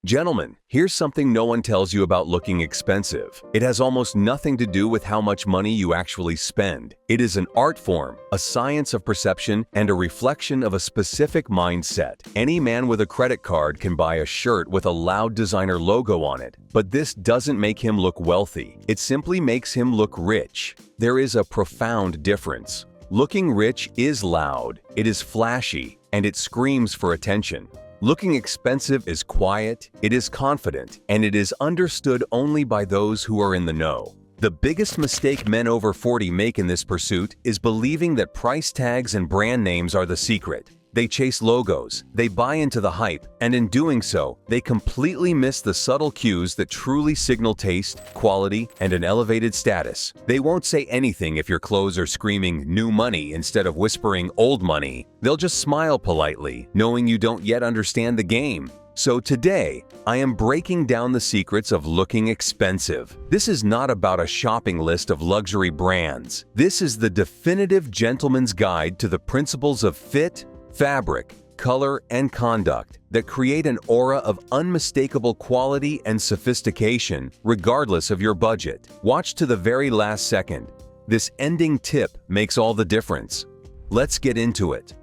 Gentlemen, here's something no one tells you about looking expensive. It has almost nothing to do with how much money you actually spend. It is an art form, a science of perception, and a reflection of a specific mindset. Any man with a credit card can buy a shirt with a loud designer logo on it, but this doesn't make him look wealthy. It simply makes him look rich. There is a profound difference. Looking rich is loud, it is flashy, and it screams for attention. Looking expensive is quiet, it is confident, and it is understood only by those who are in the know. The biggest mistake men over 40 make in this pursuit is believing that price tags and brand names are the secret. They chase logos, they buy into the hype, and in doing so, they completely miss the subtle cues that truly signal taste, quality, and an elevated status. They won't say anything if your clothes are screaming "new money" instead of whispering "old money." They'll just smile politely, knowing you don't yet understand the game. So today, I am breaking down the secrets of looking expensive. This is not about a shopping list of luxury brands. This is the definitive gentleman's guide to the principles of fit, fabric, color, and conduct that create an aura of unmistakable quality and sophistication regardless of your budget. Watch to the very last second. This ending tip makes all the difference. Let's get into it.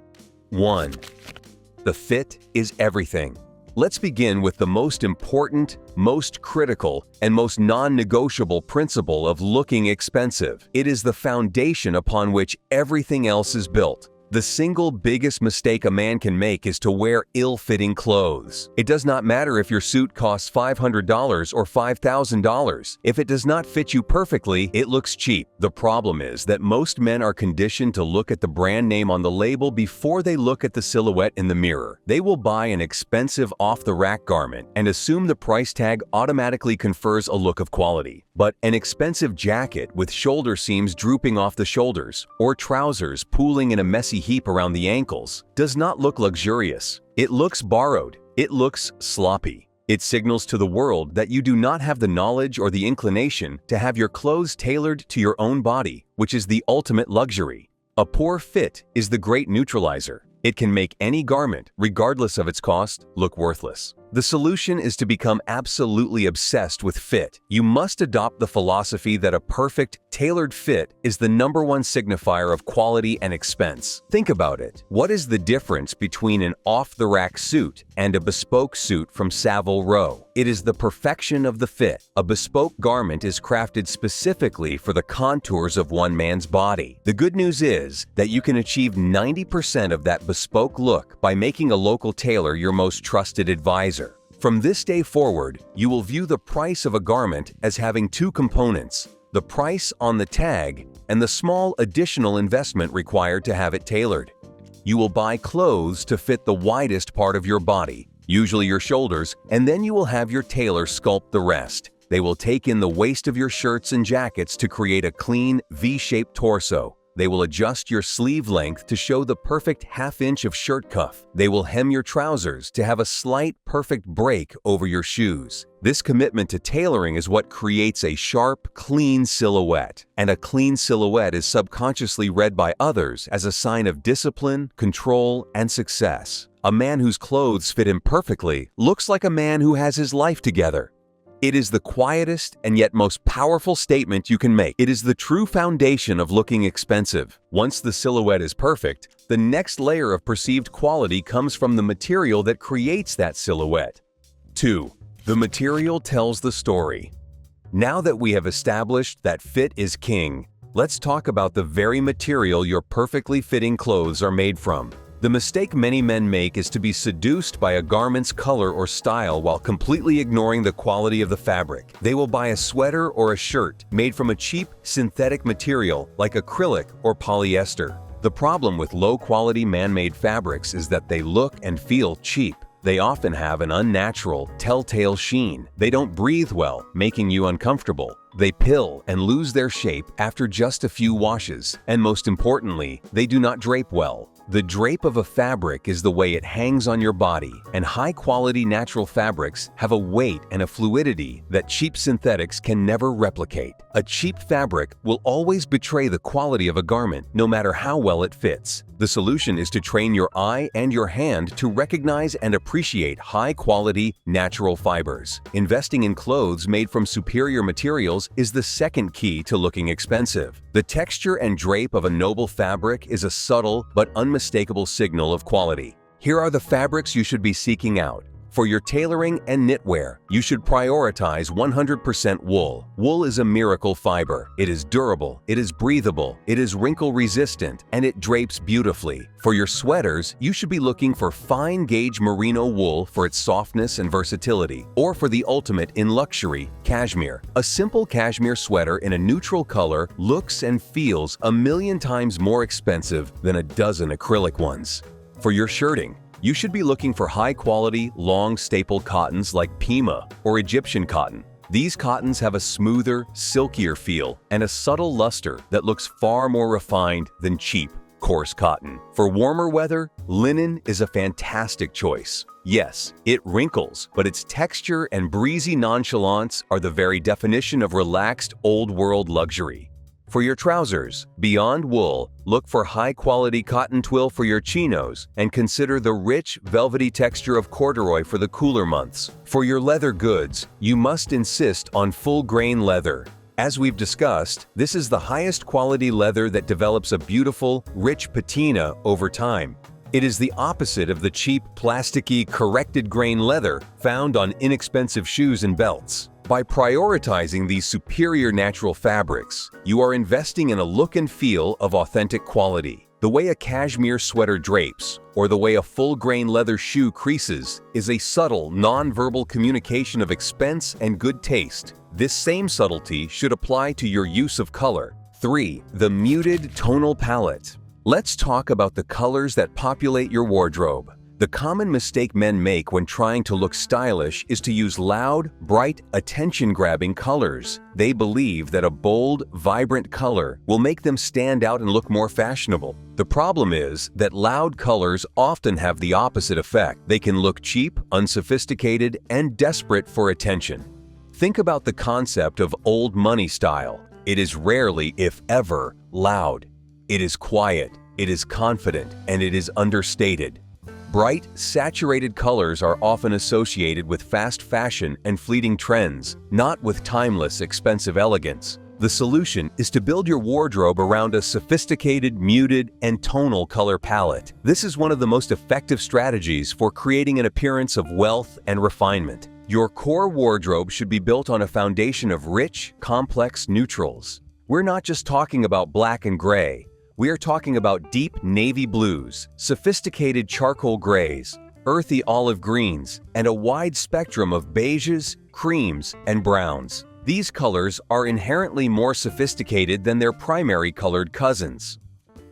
1. The fit is everything. Let's begin with the most important, most critical, and most non-negotiable principle of looking expensive. It is the foundation upon which everything else is built. The single biggest mistake a man can make is to wear ill-fitting clothes. It does not matter if your suit costs $500 or $5,000. If it does not fit you perfectly, it looks cheap. The problem is that most men are conditioned to look at the brand name on the label before they look at the silhouette in the mirror. They will buy an expensive off-the-rack garment and assume the price tag automatically confers a look of quality. But an expensive jacket with shoulder seams drooping off the shoulders, or trousers pooling in a messy heap around the ankles, does not look luxurious. It looks borrowed. It looks sloppy. It signals to the world that you do not have the knowledge or the inclination to have your clothes tailored to your own body, which is the ultimate luxury. A poor fit is the great neutralizer. It can make any garment, regardless of its cost, look worthless. The solution is to become absolutely obsessed with fit. You must adopt the philosophy that a perfect, tailored fit is the #1 signifier of quality and expense. Think about it. What is the difference between an off-the-rack suit and a bespoke suit from Savile Row? It is the perfection of the fit. A bespoke garment is crafted specifically for the contours of one man's body. The good news is that you can achieve 90% of that bespoke look by making a local tailor your most trusted advisor. From this day forward, you will view the price of a garment as having two components: the price on the tag and the small additional investment required to have it tailored. You will buy clothes to fit the widest part of your body, usually your shoulders, and then you will have your tailor sculpt the rest. They will take in the waist of your shirts and jackets to create a clean, V-shaped torso. They will adjust your sleeve length to show the perfect half-inch of shirt cuff. They will hem your trousers to have a slight, perfect break over your shoes. This commitment to tailoring is what creates a sharp, clean silhouette. And a clean silhouette is subconsciously read by others as a sign of discipline, control, and success. A man whose clothes fit him perfectly looks like a man who has his life together. It is the quietest and yet most powerful statement you can make. It is the true foundation of looking expensive. Once the silhouette is perfect, the next layer of perceived quality comes from the material that creates that silhouette. 2. The material tells the story. Now that we have established that fit is king, let's talk about the very material your perfectly fitting clothes are made from. The mistake many men make is to be seduced by a garment's color or style while completely ignoring the quality of the fabric. They will buy a sweater or a shirt made from a cheap, synthetic material like acrylic or polyester. The problem with low-quality man-made fabrics is that they look and feel cheap. They often have an unnatural, telltale sheen. They don't breathe well, making you uncomfortable. They pill and lose their shape after just a few washes. And most importantly, they do not drape well. The drape of a fabric is the way it hangs on your body, and high-quality natural fabrics have a weight and a fluidity that cheap synthetics can never replicate. A cheap fabric will always betray the quality of a garment, no matter how well it fits. The solution is to train your eye and your hand to recognize and appreciate high-quality, natural fibers. Investing in clothes made from superior materials is the second key to looking expensive. The texture and drape of a noble fabric is a subtle but unmistakable signal of quality. Here are the fabrics you should be seeking out. For your tailoring and knitwear, you should prioritize 100% wool. Wool is a miracle fiber. It is durable, it is breathable, it is wrinkle-resistant, and it drapes beautifully. For your sweaters, you should be looking for fine-gauge merino wool for its softness and versatility, or for the ultimate in luxury, cashmere. A simple cashmere sweater in a neutral color looks and feels a million times more expensive than a dozen acrylic ones. For your shirting, you should be looking for high-quality, long staple cottons like Pima or Egyptian cotton. These cottons have a smoother, silkier feel and a subtle luster that looks far more refined than cheap, coarse cotton. For warmer weather, linen is a fantastic choice. Yes, it wrinkles, but its texture and breezy nonchalance are the very definition of relaxed, old-world luxury. For your trousers, beyond wool, look for high-quality cotton twill for your chinos and consider the rich, velvety texture of corduroy for the cooler months. For your leather goods, you must insist on full-grain leather. As we've discussed, this is the highest quality leather that develops a beautiful, rich patina over time. It is the opposite of the cheap, plasticky, corrected-grain leather found on inexpensive shoes and belts. By prioritizing these superior natural fabrics, you are investing in a look and feel of authentic quality. The way a cashmere sweater drapes, or the way a full-grain leather shoe creases, is a subtle, non-verbal communication of expense and good taste. This same subtlety should apply to your use of color. 3. The muted tonal palette. Let's talk about the colors that populate your wardrobe. The common mistake men make when trying to look stylish is to use loud, bright, attention-grabbing colors. They believe that a bold, vibrant color will make them stand out and look more fashionable. The problem is that loud colors often have the opposite effect. They can look cheap, unsophisticated, and desperate for attention. Think about the concept of old money style. It is rarely, if ever, loud. It is quiet, it is confident, and it is understated. Bright, saturated colors are often associated with fast fashion and fleeting trends, not with timeless, expensive elegance. The solution is to build your wardrobe around a sophisticated, muted, and tonal color palette. This is one of the most effective strategies for creating an appearance of wealth and refinement. Your core wardrobe should be built on a foundation of rich, complex neutrals. We're not just talking about black and gray. We are talking about deep navy blues, sophisticated charcoal grays, earthy olive greens, and a wide spectrum of beiges, creams, and browns. These colors are inherently more sophisticated than their primary colored cousins.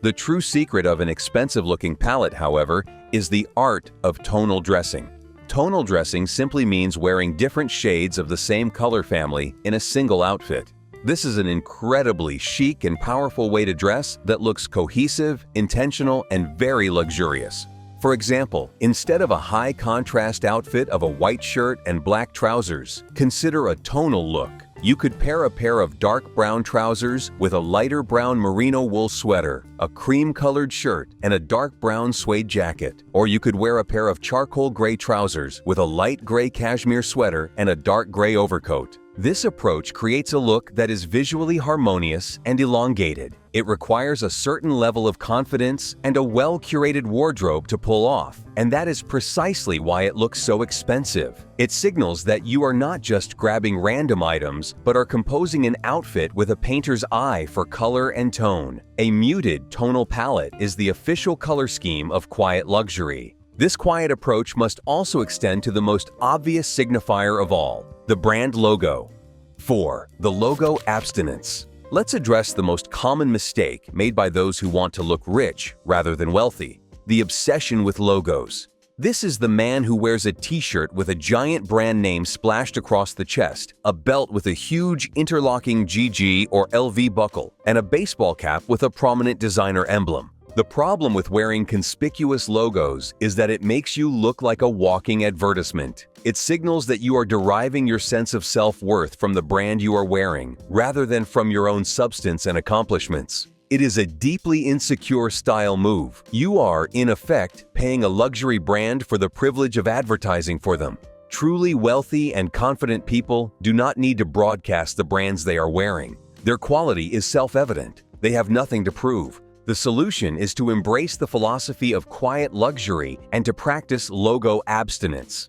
The true secret of an expensive-looking palette, however, is the art of tonal dressing. Tonal dressing simply means wearing different shades of the same color family in a single outfit. This is an incredibly chic and powerful way to dress that looks cohesive, intentional, and very luxurious. For example, instead of a high-contrast outfit of a white shirt and black trousers, consider a tonal look. You could pair a pair of dark brown trousers with a lighter brown merino wool sweater, a cream-colored shirt, and a dark brown suede jacket. Or you could wear a pair of charcoal gray trousers with a light gray cashmere sweater and a dark gray overcoat. This approach creates a look that is visually harmonious and elongated. It requires a certain level of confidence and a well-curated wardrobe to pull off, and that is precisely why it looks so expensive. It signals that you are not just grabbing random items, but are composing an outfit with a painter's eye for color and tone. A muted tonal palette is the official color scheme of quiet luxury. This quiet approach must also extend to the most obvious signifier of all, the brand logo. 4. The logo abstinence. Let's address the most common mistake made by those who want to look rich rather than wealthy: the obsession with logos. This is the man who wears a t-shirt with a giant brand name splashed across the chest, a belt with a huge interlocking GG or LV buckle, and a baseball cap with a prominent designer emblem. The problem with wearing conspicuous logos is that it makes you look like a walking advertisement. It signals that you are deriving your sense of self-worth from the brand you are wearing, rather than from your own substance and accomplishments. It is a deeply insecure style move. You are, in effect, paying a luxury brand for the privilege of advertising for them. Truly wealthy and confident people do not need to broadcast the brands they are wearing. Their quality is self-evident. They have nothing to prove. The solution is to embrace the philosophy of quiet luxury and to practice logo abstinence.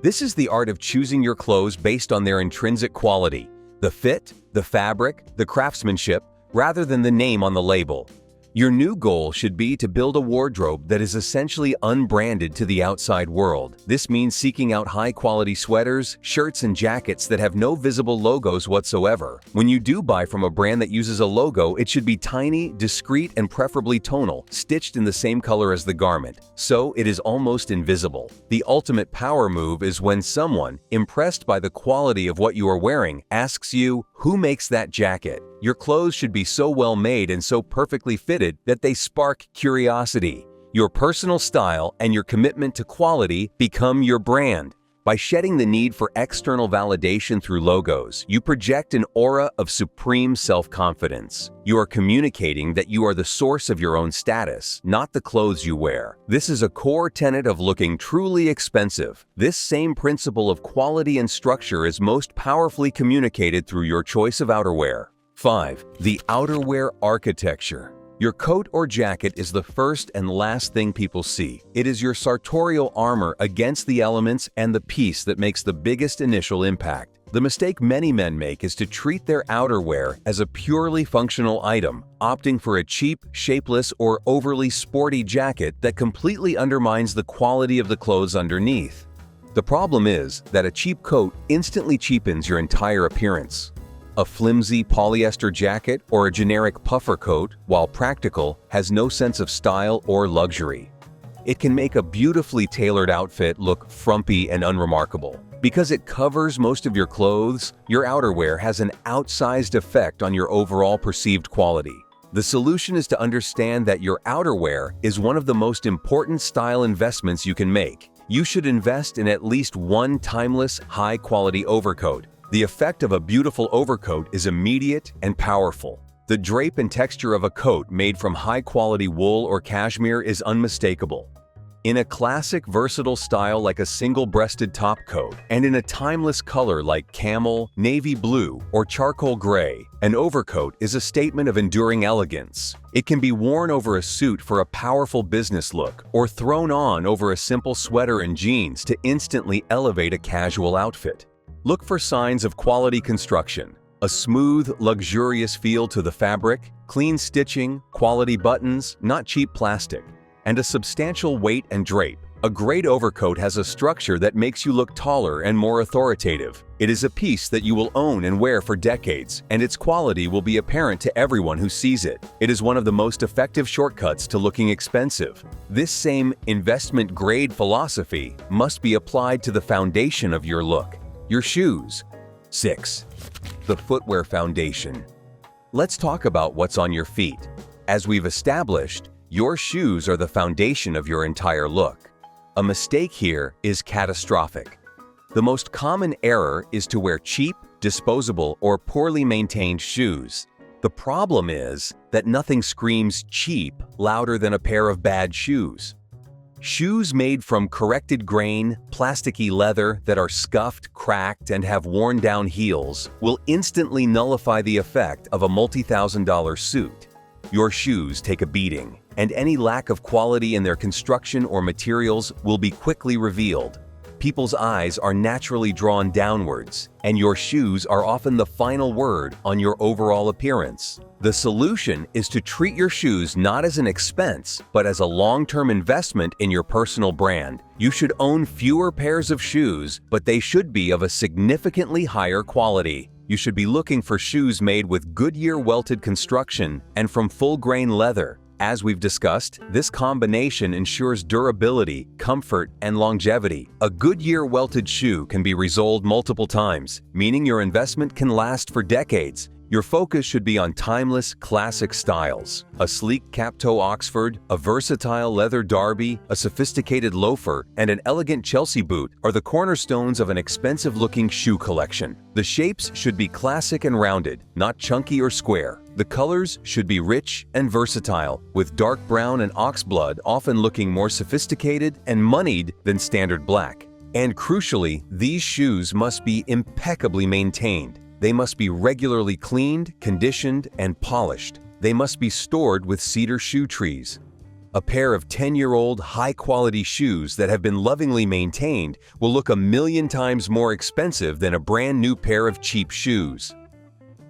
This is the art of choosing your clothes based on their intrinsic quality, the fit, the fabric, the craftsmanship, rather than the name on the label. Your new goal should be to build a wardrobe that is essentially unbranded to the outside world. This means seeking out high-quality sweaters, shirts, and jackets that have no visible logos whatsoever. When you do buy from a brand that uses a logo, it should be tiny, discreet, and preferably tonal, stitched in the same color as the garment, so it is almost invisible. The ultimate power move is when someone, impressed by the quality of what you are wearing, asks you, "Who makes that jacket?" Your clothes should be so well made and so perfectly fitted that they spark curiosity. Your personal style and your commitment to quality become your brand. By shedding the need for external validation through logos, you project an aura of supreme self-confidence. You are communicating that you are the source of your own status, not the clothes you wear. This is a core tenet of looking truly expensive. This same principle of quality and structure is most powerfully communicated through your choice of outerwear. 5. The outerwear architecture. Your coat or jacket is the first and last thing people see. It is your sartorial armor against the elements and the piece that makes the biggest initial impact. The mistake many men make is to treat their outerwear as a purely functional item, opting for a cheap, shapeless, or overly sporty jacket that completely undermines the quality of the clothes underneath. The problem is that a cheap coat instantly cheapens your entire appearance. A flimsy polyester jacket or a generic puffer coat, while practical, has no sense of style or luxury. It can make a beautifully tailored outfit look frumpy and unremarkable. Because it covers most of your clothes, your outerwear has an outsized effect on your overall perceived quality. The solution is to understand that your outerwear is one of the most important style investments you can make. You should invest in at least one timeless, high-quality overcoat. The effect of a beautiful overcoat is immediate and powerful. The drape and texture of a coat made from high-quality wool or cashmere is unmistakable. In a classic, versatile style like a single-breasted top coat, and in a timeless color like camel, navy blue, or charcoal gray, an overcoat is a statement of enduring elegance. It can be worn over a suit for a powerful business look, or thrown on over a simple sweater and jeans to instantly elevate a casual outfit. Look for signs of quality construction, a smooth, luxurious feel to the fabric, clean stitching, quality buttons, not cheap plastic, and a substantial weight and drape. A great overcoat has a structure that makes you look taller and more authoritative. It is a piece that you will own and wear for decades, and its quality will be apparent to everyone who sees it. It is one of the most effective shortcuts to looking expensive. This same investment-grade philosophy must be applied to the foundation of your look. Your shoes. 6. The footwear foundation. Let's talk about what's on your feet. As we've established, your shoes are the foundation of your entire look. A mistake here is catastrophic. The most common error is to wear cheap, disposable, or poorly maintained shoes. The problem is that nothing screams cheap louder than a pair of bad shoes. Shoes made from corrected grain, plasticky leather that are scuffed, cracked, and have worn-down heels will instantly nullify the effect of a multi-thousand-dollar suit. Your shoes take a beating, and any lack of quality in their construction or materials will be quickly revealed. People's eyes are naturally drawn downwards, and your shoes are often the final word on your overall appearance. The solution is to treat your shoes not as an expense, but as a long-term investment in your personal brand. You should own fewer pairs of shoes, but they should be of a significantly higher quality. You should be looking for shoes made with Goodyear welted construction and from full-grain leather. As we've discussed, this combination ensures durability, comfort, and longevity. A Goodyear welted shoe can be resoled multiple times, meaning your investment can last for decades. Your focus should be on timeless, classic styles. A sleek cap-toe Oxford, a versatile leather derby, a sophisticated loafer, and an elegant Chelsea boot are the cornerstones of an expensive-looking shoe collection. The shapes should be classic and rounded, not chunky or square. The colors should be rich and versatile, with dark brown and oxblood often looking more sophisticated and moneyed than standard black. And crucially, these shoes must be impeccably maintained. They must be regularly cleaned, conditioned, and polished. They must be stored with cedar shoe trees. A pair of 10-year-old, high-quality shoes that have been lovingly maintained will look 1,000,000 times more expensive than a brand new pair of cheap shoes.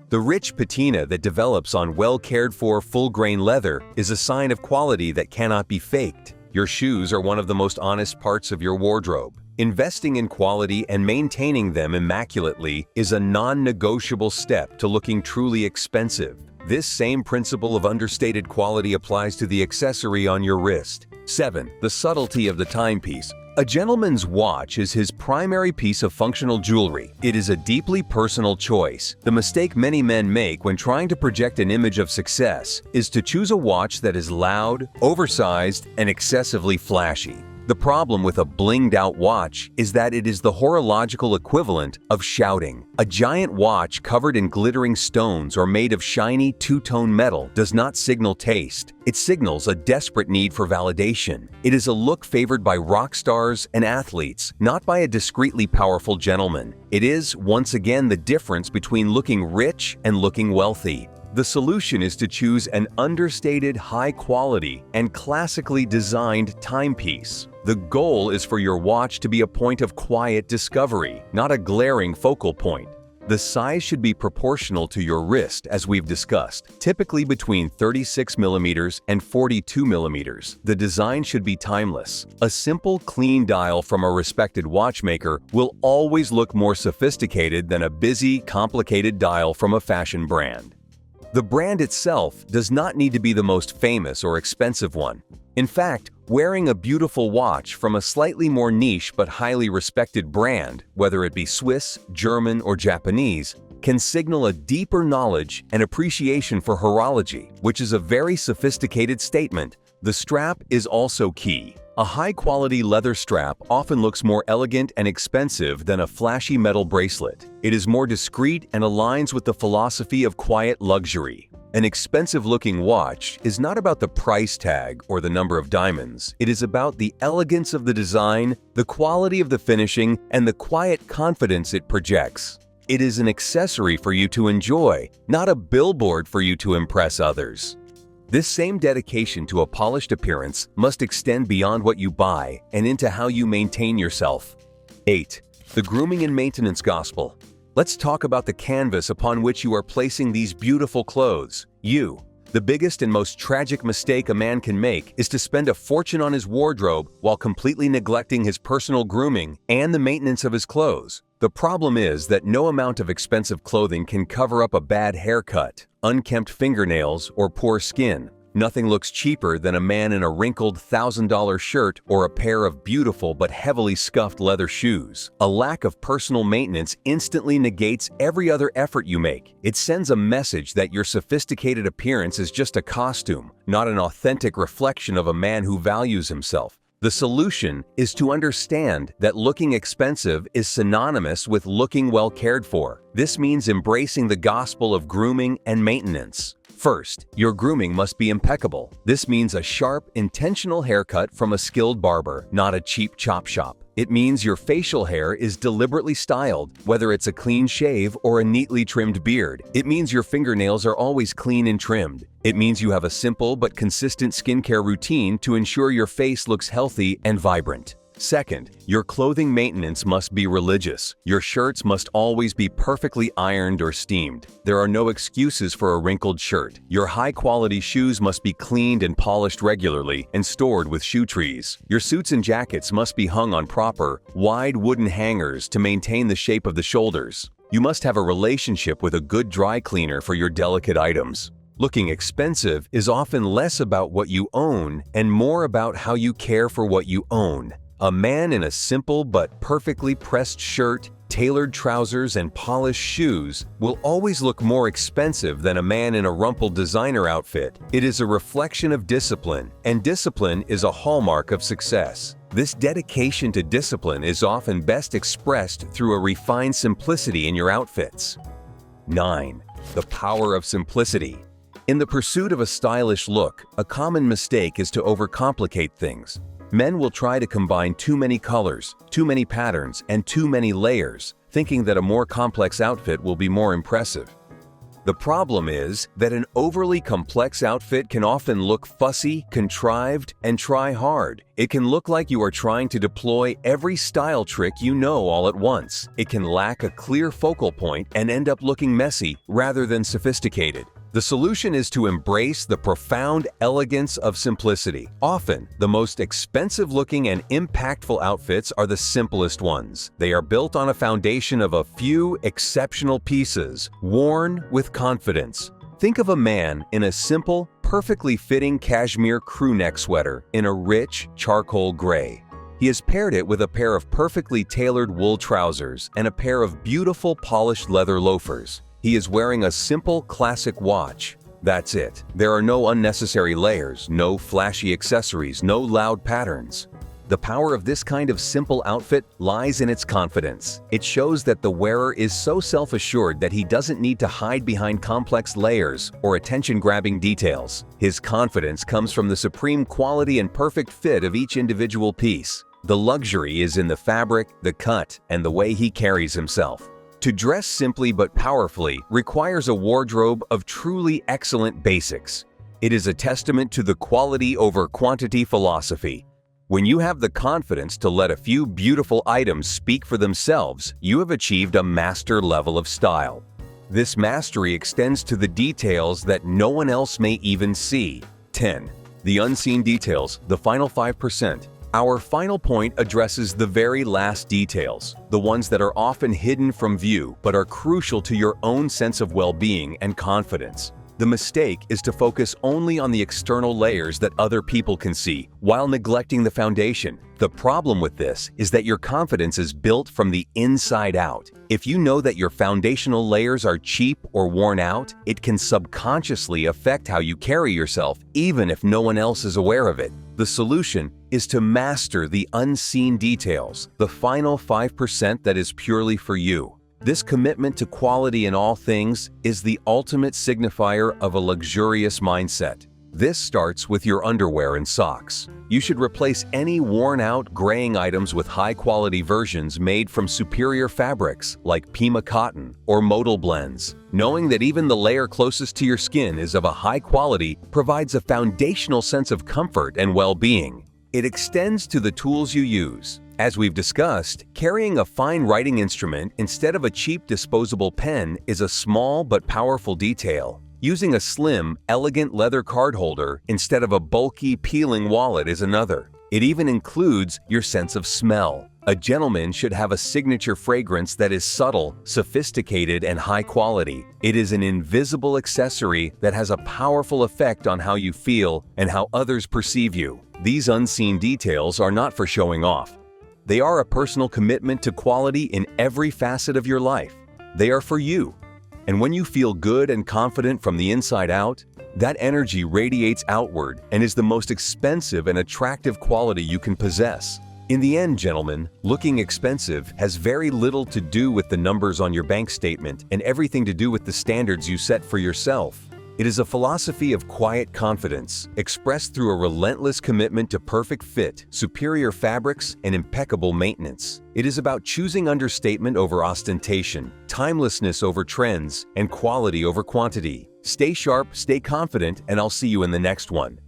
The rich patina that develops on well-cared-for, full-grain leather is a sign of quality that cannot be faked. Your shoes are one of the most honest parts of your wardrobe. Investing in quality and maintaining them immaculately is a non-negotiable step to looking truly expensive. This same principle of understated quality applies to the accessory on your wrist. 7. The subtlety of the timepiece. A gentleman's watch is his primary piece of functional jewelry. It is a deeply personal choice. The mistake many men make when trying to project an image of success is to choose a watch that is loud, oversized, and excessively flashy. The problem with a blinged-out watch is that it is the horological equivalent of shouting. A giant watch covered in glittering stones or made of shiny two-tone metal does not signal taste. It signals a desperate need for validation. It is a look favored by rock stars and athletes, not by a discreetly powerful gentleman. It is, once again, the difference between looking rich and looking wealthy. The solution is to choose an understated, high-quality, and classically designed timepiece. The goal is for your watch to be a point of quiet discovery, not a glaring focal point. The size should be proportional to your wrist, as we've discussed, typically between 36mm and 42mm. The design should be timeless. A simple, clean dial from a respected watchmaker will always look more sophisticated than a busy, complicated dial from a fashion brand. The brand itself does not need to be the most famous or expensive one. In fact, wearing a beautiful watch from a slightly more niche but highly respected brand, whether it be Swiss, German, or Japanese, can signal a deeper knowledge and appreciation for horology, which is a very sophisticated statement. The strap is also key. A high-quality leather strap often looks more elegant and expensive than a flashy metal bracelet. It is more discreet and aligns with the philosophy of quiet luxury. An expensive-looking watch is not about the price tag or the number of diamonds. It is about the elegance of the design, the quality of the finishing, and the quiet confidence it projects. It is an accessory for you to enjoy, not a billboard for you to impress others. This same dedication to a polished appearance must extend beyond what you buy and into how you maintain yourself. 8. The grooming and maintenance gospel. Let's talk about the canvas upon which you are placing these beautiful clothes. You. The biggest and most tragic mistake a man can make is to spend a fortune on his wardrobe while completely neglecting his personal grooming and the maintenance of his clothes. The problem is that no amount of expensive clothing can cover up a bad haircut, unkempt fingernails, or poor skin. Nothing looks cheaper than a man in a wrinkled $1,000 shirt or a pair of beautiful but heavily scuffed leather shoes. A lack of personal maintenance instantly negates every other effort you make. It sends a message that your sophisticated appearance is just a costume, not an authentic reflection of a man who values himself. The solution is to understand that looking expensive is synonymous with looking well cared for. This means embracing the gospel of grooming and maintenance. First, your grooming must be impeccable. This means a sharp, intentional haircut from a skilled barber, not a cheap chop shop. It means your facial hair is deliberately styled, whether it's a clean shave or a neatly trimmed beard. It means your fingernails are always clean and trimmed. It means you have a simple but consistent skincare routine to ensure your face looks healthy and vibrant. Second, your clothing maintenance must be religious. Your shirts must always be perfectly ironed or steamed. There are no excuses for a wrinkled shirt. Your high-quality shoes must be cleaned and polished regularly and stored with shoe trees. Your suits and jackets must be hung on proper, wide wooden hangers to maintain the shape of the shoulders. You must have a relationship with a good dry cleaner for your delicate items. Looking expensive is often less about what you own and more about how you care for what you own. A man in a simple but perfectly pressed shirt, tailored trousers, and polished shoes will always look more expensive than a man in a rumpled designer outfit. It is a reflection of discipline, and discipline is a hallmark of success. This dedication to discipline is often best expressed through a refined simplicity in your outfits. 9. The power of simplicity. In the pursuit of a stylish look, a common mistake is to overcomplicate things. Men will try to combine too many colors, too many patterns, and too many layers, thinking that a more complex outfit will be more impressive. The problem is that an overly complex outfit can often look fussy, contrived, and try hard. It can look like you are trying to deploy every style trick you know all at once. It can lack a clear focal point and end up looking messy rather than sophisticated. The solution is to embrace the profound elegance of simplicity. Often, the most expensive-looking and impactful outfits are the simplest ones. They are built on a foundation of a few exceptional pieces, worn with confidence. Think of a man in a simple, perfectly fitting cashmere crew neck sweater in a rich charcoal gray. He has paired it with a pair of perfectly tailored wool trousers and a pair of beautiful polished leather loafers. He is wearing a simple classic watch. That's it. There are no unnecessary layers, no flashy accessories, no loud patterns. The power of this kind of simple outfit lies in its confidence. It shows that the wearer is so self-assured that he doesn't need to hide behind complex layers or attention-grabbing details. His confidence comes from the supreme quality and perfect fit of each individual piece. The luxury is in the fabric, the cut, and the way he carries himself. To dress simply but powerfully requires a wardrobe of truly excellent basics. It is a testament to the quality over quantity philosophy. When you have the confidence to let a few beautiful items speak for themselves, you have achieved a master level of style. This mastery extends to the details that no one else may even see. 10. The unseen details, the final 5%. Our final point addresses the very last details, the ones that are often hidden from view but are crucial to your own sense of well-being and confidence. The mistake is to focus only on the external layers that other people can see, while neglecting the foundation. The problem with this is that your confidence is built from the inside out. If you know that your foundational layers are cheap or worn out, it can subconsciously affect how you carry yourself, even if no one else is aware of it. The solution is to master the unseen details, the final 5% that is purely for you. This commitment to quality in all things is the ultimate signifier of a luxurious mindset. This starts with your underwear and socks. You should replace any worn-out, graying items with high-quality versions made from superior fabrics like Pima cotton or modal blends. Knowing that even the layer closest to your skin is of a high quality provides a foundational sense of comfort and well-being. It extends to the tools you use. As we've discussed, carrying a fine writing instrument instead of a cheap disposable pen is a small but powerful detail. Using a slim, elegant leather card holder instead of a bulky, peeling wallet is another. It even includes your sense of smell. A gentleman should have a signature fragrance that is subtle, sophisticated, and high quality. It is an invisible accessory that has a powerful effect on how you feel and how others perceive you. These unseen details are not for showing off. They are a personal commitment to quality in every facet of your life. They are for you. And when you feel good and confident from the inside out, that energy radiates outward and is the most expensive and attractive quality you can possess. In the end, gentlemen, looking expensive has very little to do with the numbers on your bank statement and everything to do with the standards you set for yourself. It is a philosophy of quiet confidence, expressed through a relentless commitment to perfect fit, superior fabrics, and impeccable maintenance. It is about choosing understatement over ostentation, timelessness over trends, and quality over quantity. Stay sharp, stay confident, and I'll see you in the next one.